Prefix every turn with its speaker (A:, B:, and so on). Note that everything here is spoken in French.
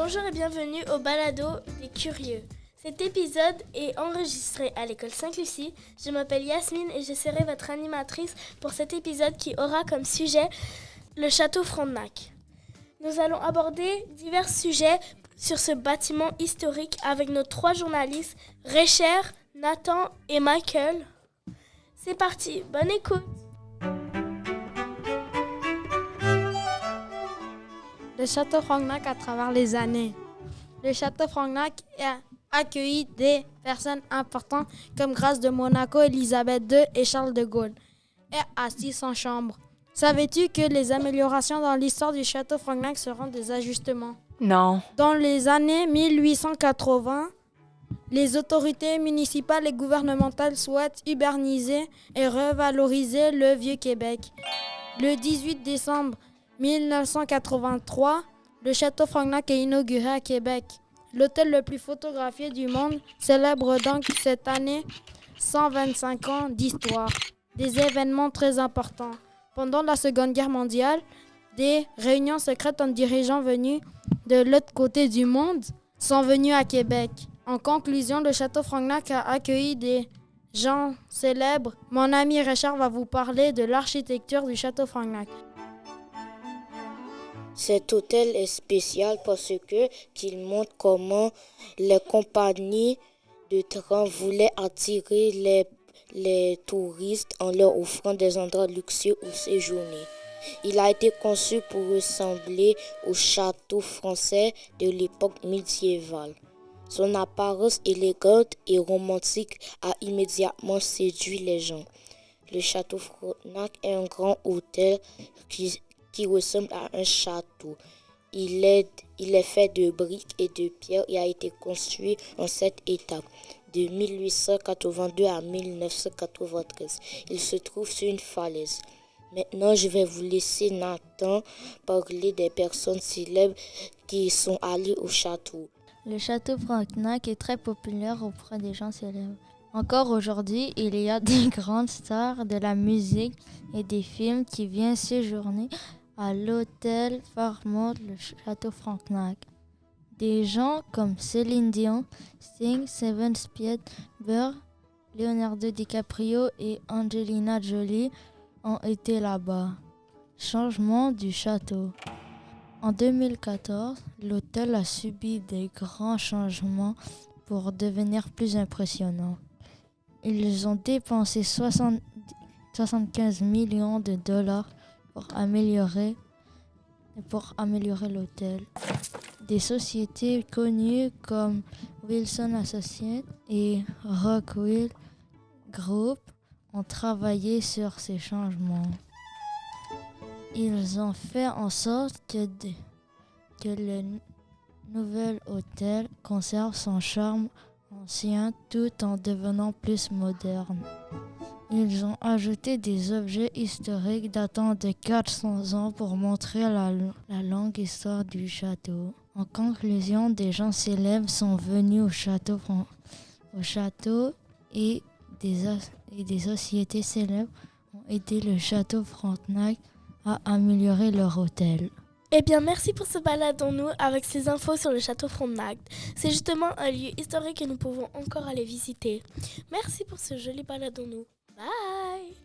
A: Bonjour et bienvenue au balado des curieux. Cet épisode est enregistré à l'école Sainte-Lucie. Je m'appelle Yasmine et je serai votre animatrice pour cet épisode qui aura comme sujet le château Frontenac. Nous allons aborder divers sujets sur ce bâtiment historique avec nos 3 journalistes, Récher, Nathan et Michael. C'est parti, bonne écoute!
B: Le château Frontenac à travers les années. Le château Frontenac a accueilli des personnes importantes comme Grâce de Monaco, Élisabeth II et Charles de Gaulle, et a 600 chambres. Savais-tu que les améliorations dans l'histoire du château Frontenac seront des ajustements?
C: Non.
B: Dans les années 1880, les autorités municipales et gouvernementales souhaitent urbaniser et revaloriser le Vieux-Québec. Le 18 décembre 1983, le château Frontenac est inauguré à Québec. L'hôtel le plus photographié du monde célèbre donc cette année 125 ans d'histoire. Des événements très importants. Pendant la Seconde Guerre mondiale, des réunions secrètes entre dirigeants venus de l'autre côté du monde sont venus à Québec. En conclusion, le château Frontenac a accueilli des gens célèbres. Mon ami Richard va vous parler de l'architecture du château Frontenac.
D: Cet hôtel est spécial parce qu'il montre comment les compagnies de train voulaient attirer les touristes en leur offrant des endroits luxueux où séjourner. Il a été conçu pour ressembler au château français de l'époque médiévale. Son apparence élégante et romantique a immédiatement séduit les gens. Le château Frontenac est un grand hôtel qui ressemble à un château. Il est fait de briques et de pierre et a été construit en 7 étapes, de 1882 à 1993. Il se trouve sur une falaise. Maintenant, je vais vous laisser Nathan parler des personnes célèbres qui sont allées au château.
E: Le château Frontenac est très populaire auprès des gens célèbres. Encore aujourd'hui, il y a des grandes stars de la musique et des films qui viennent séjourner à l'hôtel Fairmont, le château Frontenac. Des gens comme Céline Dion, Sting, Steven Spielberg, Leonardo DiCaprio et Angelina Jolie ont été là-bas. Changement du château. En 2014, l'hôtel a subi des grands changements pour devenir plus impressionnant. Ils ont dépensé 75 millions de dollars pour améliorer l'hôtel. Des sociétés connues comme Wilson Associates et Rockwell Group ont travaillé sur ces changements. Ils ont fait en sorte que le nouvel hôtel conserve son charme ancien tout en devenant plus moderne. Ils ont ajouté des objets historiques datant de 400 ans pour montrer la longue histoire du château. En conclusion, des gens célèbres sont venus au château et des sociétés célèbres ont aidé le château Frontenac à améliorer leur hôtel.
A: Eh bien, merci pour ce baladons-nous avec ces infos sur le château Frontenac. C'est justement un lieu historique que nous pouvons encore aller visiter. Merci pour ce joli baladons-nous. Bye!